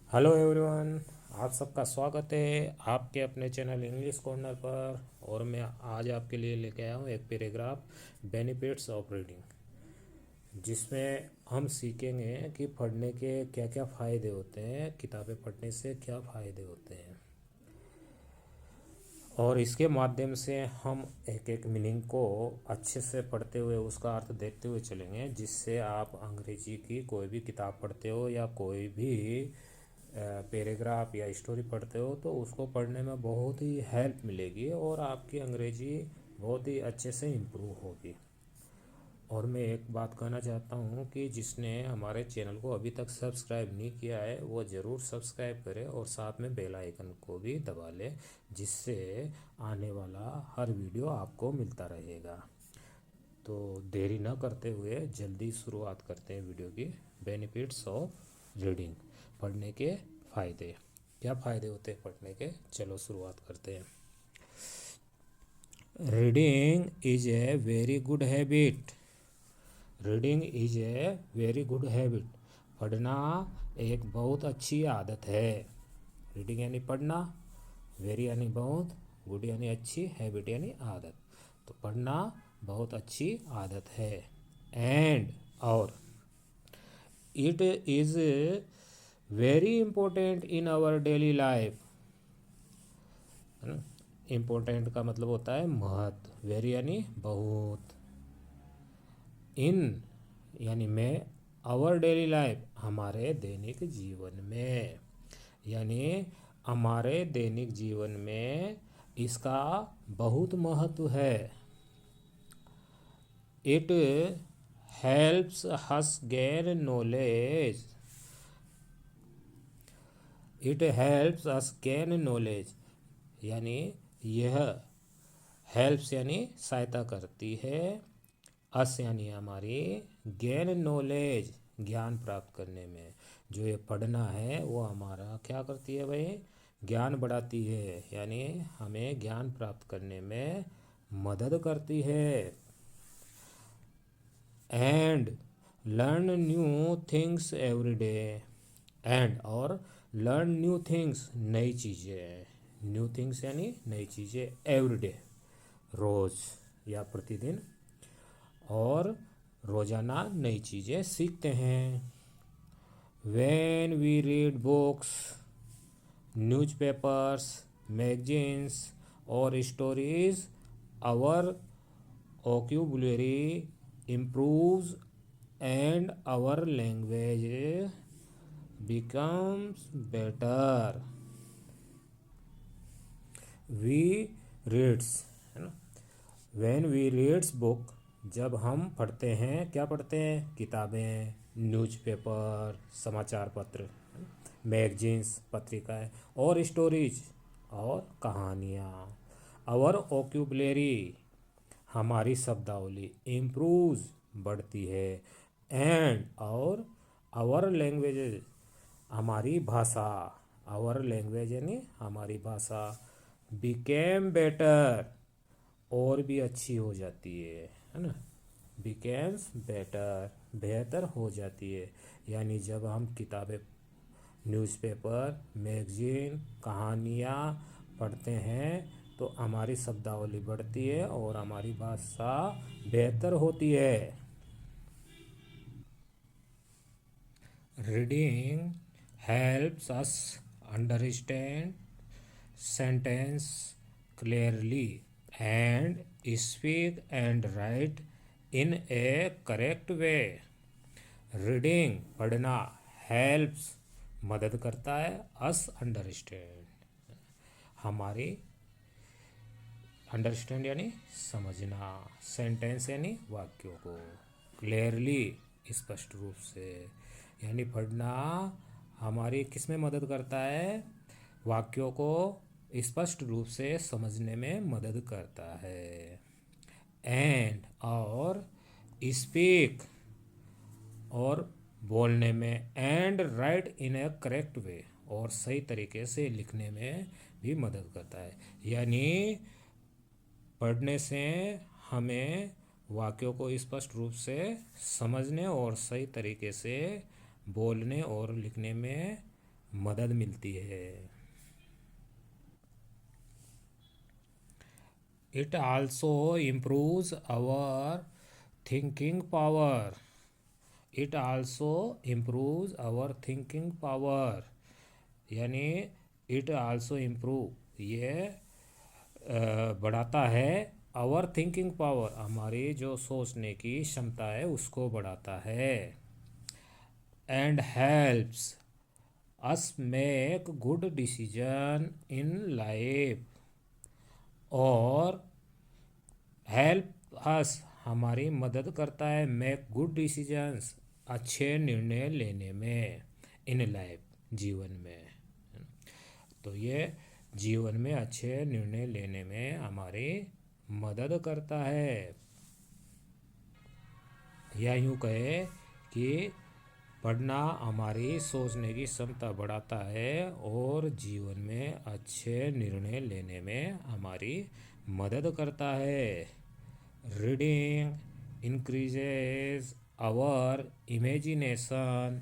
Hello everyone. आप सबका स्वागत है आपके अपने चैनल इंग्लिश कॉर्नर पर। और मैं आज आपके लिए लेके आया हूँ एक पैराग्राफ, बेनिफिट्स ऑफ रीडिंग, जिसमें हम सीखेंगे कि पढ़ने के क्या क्या फ़ायदे होते हैं, किताबें पढ़ने से क्या फ़ायदे होते हैं। और इसके माध्यम से हम एक एक मीनिंग को अच्छे से पढ़ते हुए उसका अर्थ देखते हुए चलेंगे, जिससे आप अंग्रेजी की कोई भी किताब पढ़ते हो या कोई भी पैराग्राफ या स्टोरी पढ़ते हो तो उसको पढ़ने में बहुत ही हेल्प मिलेगी और आपकी अंग्रेजी बहुत ही अच्छे से इम्प्रूव होगी। और मैं एक बात कहना चाहता हूँ कि जिसने हमारे चैनल को अभी तक सब्सक्राइब नहीं किया है वो ज़रूर सब्सक्राइब करे और साथ में बेल आइकन को भी दबा ले, जिससे आने वाला हर वीडियो आपको मिलता रहेगा। तो देरी न करते हुए जल्दी शुरुआत करते हैं वीडियो की। बेनिफिट्स ऑफ रीडिंग, पढ़ने के फ़ायदे। क्या फ़ायदे होते हैं पढ़ने के, चलो शुरुआत करते हैं। Reading is a very good habit. Reading is a very good habit. पढ़ना एक बहुत अच्छी आदत है। रीडिंग यानी पढ़ना, वेरी यानी बहुत, गुड यानी अच्छी, हैबिट यानी आदत। तो पढ़ना बहुत अच्छी आदत है। एंड और it is very important in our daily life. है ना, इम्पोर्टेंट का मतलब होता है महत्व, वेरी यानी बहुत, इन यानी में, आवर डेली लाइफ हमारे दैनिक जीवन में, यानी हमारे दैनिक जीवन में इसका बहुत महत्व है। It helps us gain knowledge. It helps us gain knowledge यानी यह, हेल्प्स यानी सहायता करती है, अस यानी हमारी, गेन नॉलेज ज्ञान प्राप्त करने में। जो ये पढ़ना है वो हमारा क्या करती है भाई, ज्ञान बढ़ाती है, यानी हमें ज्ञान प्राप्त करने में मदद करती है। And learn new things every day. And और लर्न न्यू थिंग्स नई चीज़ें, न्यू थिंग्स यानी नई चीज़ें, एवरी डे रोज़ या प्रतिदिन, और रोज़ाना नई चीज़ें सीखते हैं। When we read books, newspapers, magazines or stories, our vocabulary improves and our language becomes better. We reads, है ना, when we reads book, जब हम पढ़ते हैं, क्या पढ़ते हैं, किताबें, न्यूज़पेपर समाचार पत्र, मैगजीन्स पत्रिकाएं, और स्टोरीज और कहानियाँ, आवर ओक्यूबलरी हमारी शब्दावली, इम्प्रूव्स बढ़ती है, एंड और आवर लैंग्वेज हमारी भाषा, आवर लैंग्वेज यानी हमारी भाषा, बिकेम बेटर और भी अच्छी हो जाती है ना, बिकेम्स बेटर बेहतर हो जाती है। यानी जब हम किताबें, न्यूज़पेपर, मैगजीन, कहानियाँ पढ़ते हैं तो हमारी शब्दावली बढ़ती है और हमारी भाषा बेहतर होती है। Reading helps us understand sentence clearly and speak and right in A correct way. Reading पढ़ना, हेल्प्स मदद करता है, अस अंडरस्टैंड हमारी, अंडरस्टैंड यानी समझना, सेंटेंस यानी वाक्यों को, क्लियरली स्पष्ट रूप से, यानी पढ़ना हमारी किस में मदद करता है, वाक्यों को स्पष्ट रूप से समझने में मदद करता है। एंड और स्पीक और बोलने में, and right in A correct way और सही तरीके से लिखने में भी मदद करता है। यानी पढ़ने से हमें वाक्यों को स्पष्ट रूप से समझने और सही तरीके से बोलने और लिखने में मदद मिलती है। It also improves our thinking power. It also improves our thinking power, यानी इट आल्सो इम्प्रूव, ये बढ़ाता है आवर थिंकिंग पावर, हमारी जो सोचने की क्षमता है उसको बढ़ाता है। And helps us make good decision in life, और हेल्प अस हमारी मदद करता है मेक गुड डिसीजंस, अच्छे निर्णय लेने में, इन लाइफ जीवन में। तो ये जीवन में अच्छे निर्णय लेने में हमारी मदद करता है। या यूँ कहे कि पढ़ना हमारी सोचने की क्षमता बढ़ाता है और जीवन में अच्छे निर्णय लेने में हमारी मदद करता है। Reading increases our imagination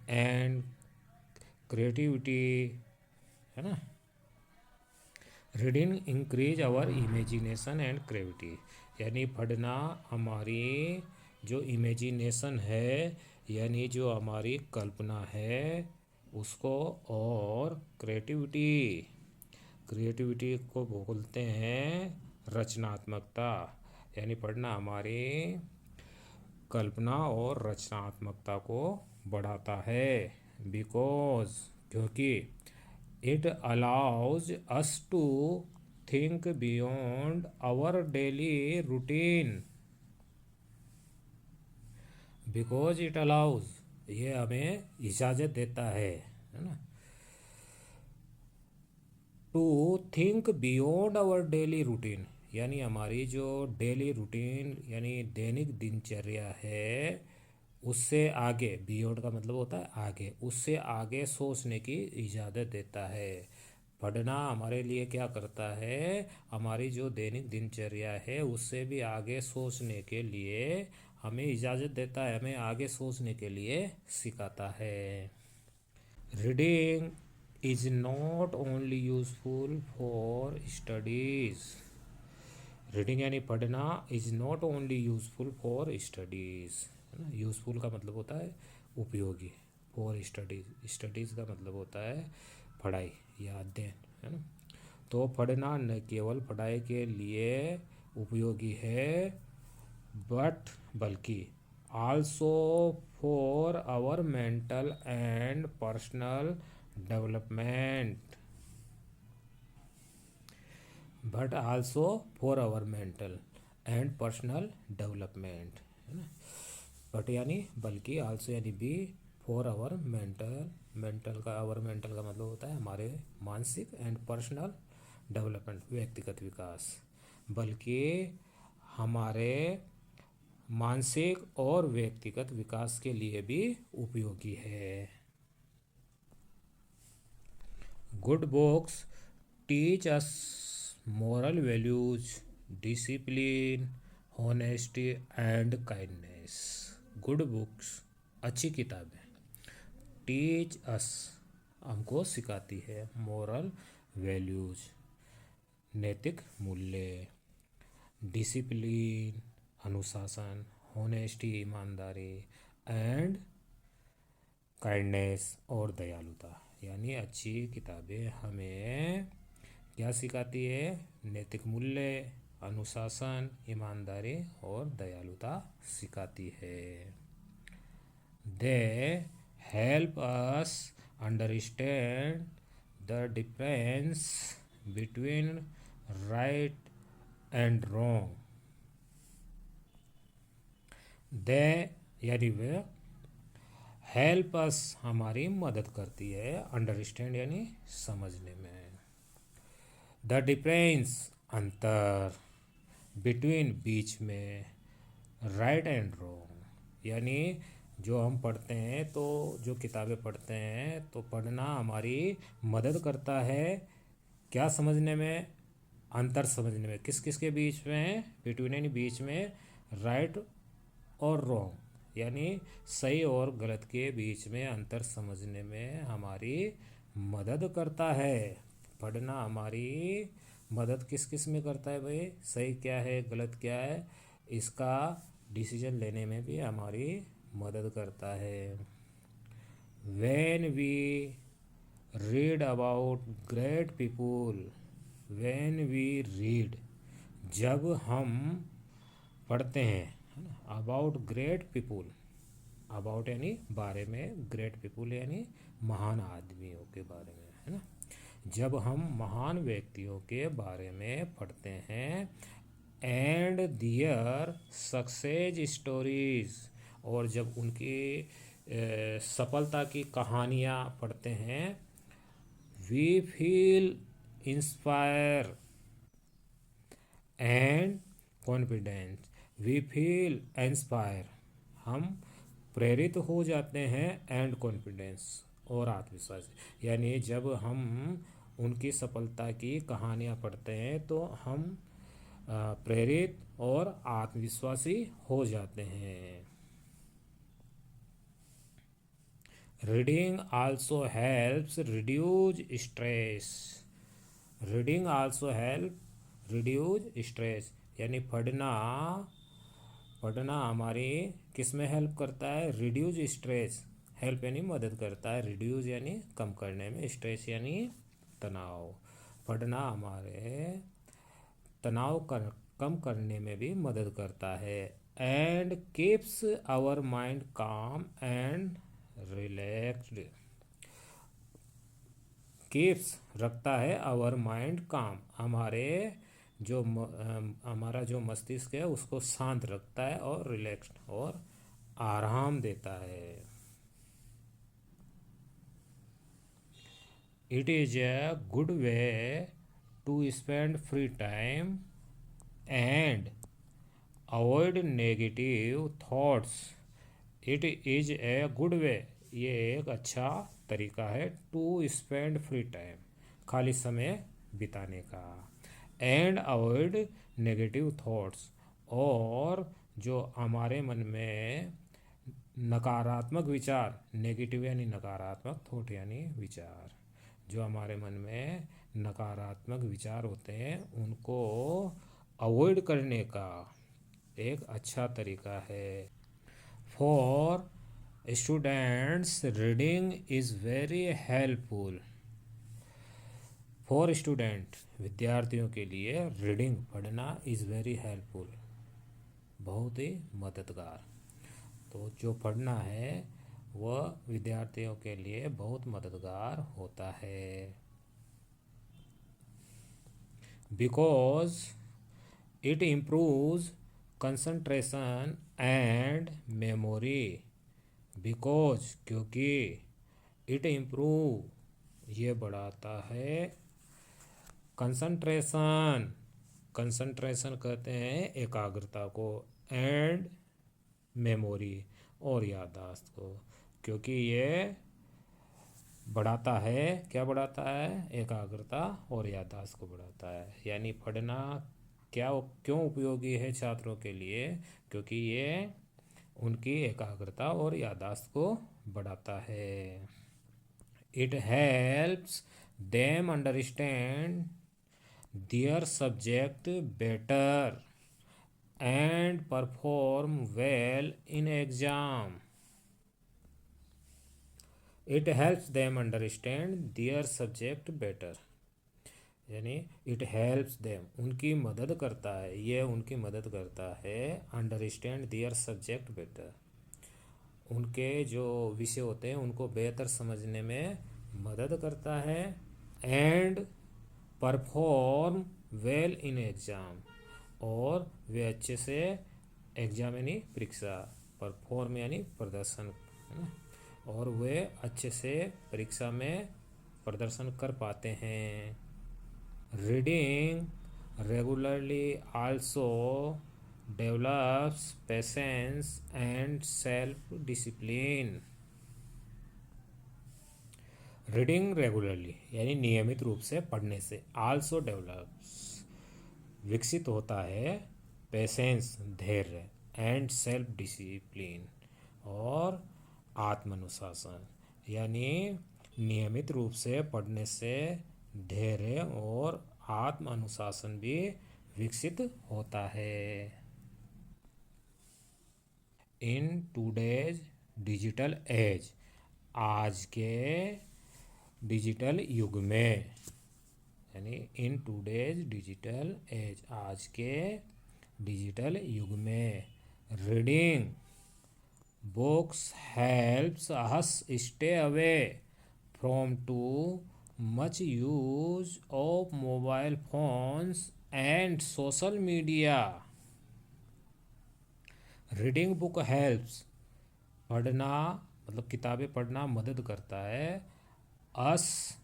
and creativity, है ना। Reading increase our imagination and creativity, यानी पढ़ना हमारी जो इमेजिनेशन है, यानी जो हमारी कल्पना है उसको, और क्रिएटिविटी को बोलते हैं रचनात्मकता, यानी पढ़ना हमारी कल्पना और रचनात्मकता को बढ़ाता है। बिकॉज क्योंकि it allows us to think beyond our daily routine. Because it allows, ये हमें इजाज़त देता है ना, to think beyond our daily routine, यानी हमारी जो डेली रूटीन यानी दैनिक दिनचर्या है उससे आगे, बियॉन्ड का मतलब होता है आगे, उससे आगे सोचने की इजाज़त देता है। पढ़ना हमारे लिए क्या करता है, हमारी जो दैनिक दिनचर्या है उससे भी आगे सोचने के लिए हमें इजाज़त देता है, हमें आगे सोचने के लिए सिखाता है। Reading is not only useful for studies. Reading यानी पढ़ना is not only useful for studies, है ना। यूजफुल का मतलब होता है उपयोगी, फॉर स्टडीज़, स्टडीज़ का मतलब होता है पढ़ाई या अध्ययन, है ना। तो पढ़ना न केवल पढ़ाई के लिए उपयोगी है, बल्कि also for our mental and personal development, but also for our mental and personal development, है ना। बट यानी बल्कि, आल्सो यानी भी, फॉर आवर मेंटल का, आवर मेंटल का मतलब होता है हमारे मानसिक, एंड पर्सनल डेवलपमेंट व्यक्तिगत विकास, बल्कि हमारे मानसिक और व्यक्तिगत विकास के लिए भी उपयोगी है। Good books teach us moral values, discipline, honesty and kindness. Good books, अच्छी किताबें, टीच अस, हमको सिखाती है, मोरल वैल्यूज, नैतिक मूल्य, डिसिप्लिन, अनुशासन, होनेस्टी, ईमानदारी, एंड काइंडनेस, और दयालुता, यानी अच्छी किताबें हमें क्या सिखाती है, नैतिक मूल्य, अनुशासन, ईमानदारी और दयालुता सिखाती है। They help us understand the difference between right and wrong. They यानी वे, हेल्प अस हमारी मदद करती है, अंडरस्टैंड यानी समझने में, द डिफरेंस अंतर, बिटवीन बीच में, राइट एंड रॉन्ग, यानी जो हम पढ़ते हैं, तो जो किताबें पढ़ते हैं तो पढ़ना हमारी मदद करता है क्या समझने में, अंतर समझने में, किस किस के बीच में, बिटवीन यानी बीच में, राइट और रॉन्ग यानी सही और गलत के बीच में अंतर समझने में हमारी मदद करता है। पढ़ना हमारी मदद किस किस में करता है भाई? सही क्या है, गलत क्या है, इसका डिसीजन लेने में भी हमारी मदद करता है। When we read about great people, when we read, जब हम पढ़ते हैं अबाउट ग्रेट पीपुल, अबाउट यानी बारे में, ग्रेट पीपुल यानी महान आदमियों के बारे में, है ना। जब हम महान व्यक्तियों के बारे में पढ़ते हैं एंड दियर सक्सेस स्टोरीज, और जब उनकी सफलता की कहानियाँ पढ़ते हैं, we feel inspire and confident, we feel inspire, हम प्रेरित हो जाते हैं, एंड कॉन्फिडेंस और आत्मविश्वास। यानी जब हम उनकी सफलता की कहानियाँ पढ़ते हैं तो हम प्रेरित और आत्मविश्वासी हो जाते हैं। Reading also helps reduce stress, reading also help reduce stress, यानी पढ़ना हमारी किस में हेल्प करता है? रिड्यूस स्ट्रेस, हेल्प यानी मदद करता है, रिड्यूस यानी कम करने में, स्ट्रेस यानी तनाव। पढ़ना हमारे तनाव कम करने में भी मदद करता है। एंड कीप्स आवर माइंड काम एंड रिलैक्स्ड, कीप्स रखता है आवर माइंड काम, हमारा जो मस्तिष्क है उसको शांत रखता है, और रिलैक्स्ड और आराम देता है। It is a good way to spend free time and avoid negative thoughts. It is a good way, ये एक अच्छा तरीका है, टू स्पेंड फ्री टाइम, खाली समय बिताने का, एंड अवॉइड नेगेटिव थॉट्स, और जो हमारे मन में नकारात्मक विचार, नेगेटिव यानी नकारात्मक, थॉट यानी विचार, जो हमारे मन में नकारात्मक विचार होते हैं उनको अवॉइड करने का एक अच्छा तरीका है। For students reading is very helpful, for student विद्यार्थियों के लिए रीडिंग पढ़ना इज़ वेरी हेल्पफुल, बहुत ही मददगार। तो जो पढ़ना है वह विद्यार्थियों के लिए बहुत मददगार होता है। Because it improves concentration and memory, because क्योंकि, इट इम्प्रूव ये बढ़ाता है, कंसंट्रेशन, कंसंट्रेशन कहते हैं एकाग्रता को, एंड मेमोरी और याददाश्त को, क्योंकि ये बढ़ाता है, क्या बढ़ाता है? एकाग्रता और याददाश्त को बढ़ाता है। यानी पढ़ना क्यों उपयोगी है छात्रों के लिए? क्योंकि ये उनकी एकाग्रता और याददाश्त को बढ़ाता है। It helps them understand their subject better and perform well in exam. It helps them understand their subject better, यानी इट हेल्प्स देम उनकी मदद करता है, ये उनकी मदद करता है, अंडरस्टैंड देयर सब्जेक्ट बेटर, उनके जो विषय होते हैं उनको बेहतर समझने में मदद करता है, and perform well in exam, और वे अच्छे से एग्जाम यानी परीक्षा, परफॉर्म यानी प्रदर्शन, है ना, और वे अच्छे से परीक्षा में प्रदर्शन कर पाते हैं। Reading regularly also develops patience and self discipline. Reading regularly यानी नियमित रूप से पढ़ने से, आल्सो डेवलप्स विकसित होता है, पेशेंस धैर्य, एंड सेल्फ डिसिप्लिन और आत्मानुशासन, यानी नियमित रूप से पढ़ने से धैर्य और आत्म अनुशासन भी विकसित होता है। इन टूडेज डिजिटल एज, आज के डिजिटल युग में, यानी इन टूडेज डिजिटल एज, आज के डिजिटल युग में reading books helps us stay away from too much use of mobile phones and social media. Reading book helps, पढ़ना मतलब किताबें पढ़ना मदद करता है अस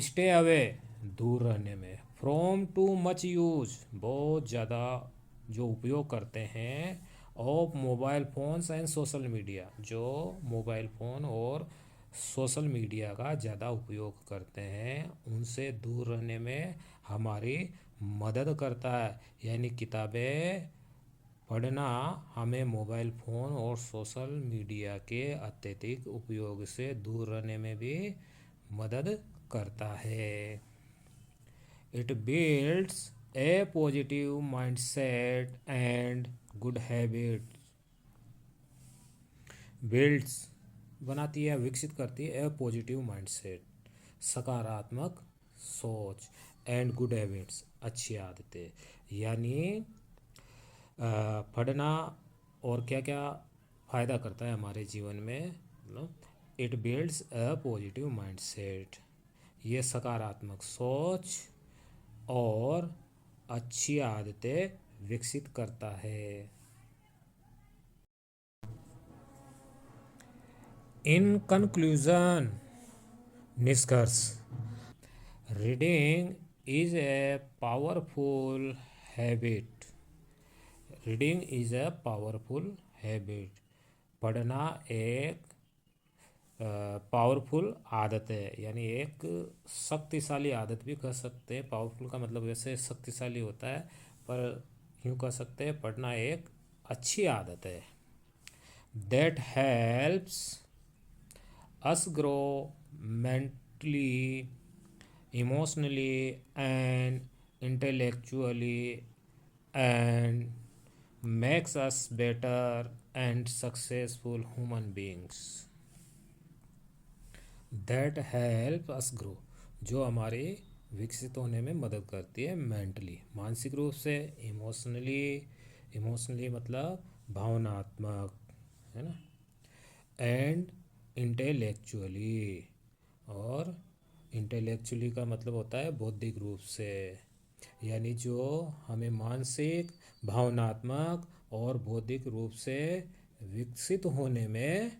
स्टे अवे, दूर रहने में, फ्रॉम टू मच यूज, बहुत ज़्यादा जो उपयोग करते हैं, of mobile phones and social media, जो मोबाइल फ़ोन और सोशल मीडिया का ज़्यादा उपयोग करते हैं, उनसे दूर रहने में हमारी मदद करता है। यानी किताबें पढ़ना हमें मोबाइल फ़ोन और सोशल मीडिया के अत्यधिक उपयोग से दूर रहने में भी मदद करता है। It builds A positive mindset and good habit. Builds बनाती है, विकसित करती है, ए पॉजिटिव माइंडसेट, सकारात्मक सोच, एंड गुड हैबिट्स, अच्छी आदतें। यानी पढ़ना और क्या क्या फ़ायदा करता है हमारे जीवन में, it builds a positive mindset, ये सकारात्मक सोच और अच्छी आदतें विकसित करता है। इन कंक्लूजन, निष्कर्ष, reading is a powerful habit. Reading is a powerful habit, पढ़ना एक पावरफुल आदत है, यानी एक शक्तिशाली आदत भी कह सकते हैं। पावरफुल का मतलब वैसे शक्तिशाली होता है, पर यूँ कह सकते हैं पढ़ना एक अच्छी आदत है। That helps us grow mentally, emotionally and intellectually and makes us better and successful human beings. That help us grow, जो हमारे विकसित होने में मदद करती है मेंटली, मानसिक रूप से, इमोशनली मतलब भावनात्मक, है ना, एंड इंटेलेक्चुअली, और इंटेलेक्चुअली का मतलब होता है बौद्धिक रूप से, यानी जो हमें मानसिक, भावनात्मक और बौद्धिक रूप से विकसित होने में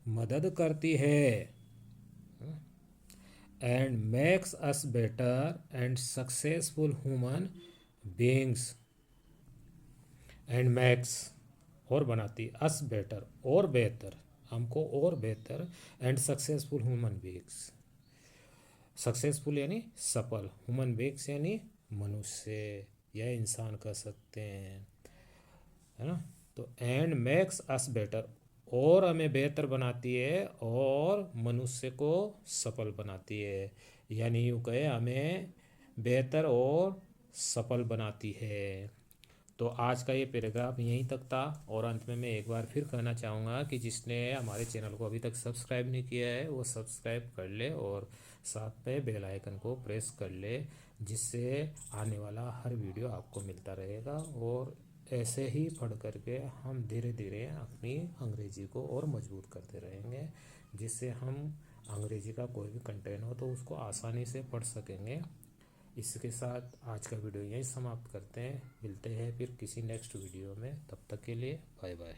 मदद करती है। And makes us better and successful human beings, and makes और बनाती, अस बेटर और बेहतर, हमको और बेहतर, and successful human beings, successful यानी सफल, ह्यूमन बीइंग्स यानी मनुष्य या इंसान कह सकते हैं, है ना। तो एंड मेक्स अस बेटर, और हमें बेहतर बनाती है और मनुष्य को सफल बनाती है, यानी यूँ कहे हमें बेहतर और सफल बनाती है। तो आज का ये पैराग्राफ यहीं तक था, और अंत में मैं एक बार फिर कहना चाहूँगा कि जिसने हमारे चैनल को अभी तक सब्सक्राइब नहीं किया है वो सब्सक्राइब कर ले और साथ में बेल आइकन को प्रेस कर ले, जिससे आने वाला हर वीडियो आपको मिलता रहेगा। और ऐसे ही पढ़ करके हम धीरे धीरे अपनी अंग्रेजी को और मजबूत करते रहेंगे, जिससे हम अंग्रेजी का कोई भी कंटेंट हो तो उसको आसानी से पढ़ सकेंगे। इसके साथ आज का वीडियो यहीं समाप्त करते हैं, मिलते हैं फिर किसी नेक्स्ट वीडियो में, तब तक के लिए बाय बाय।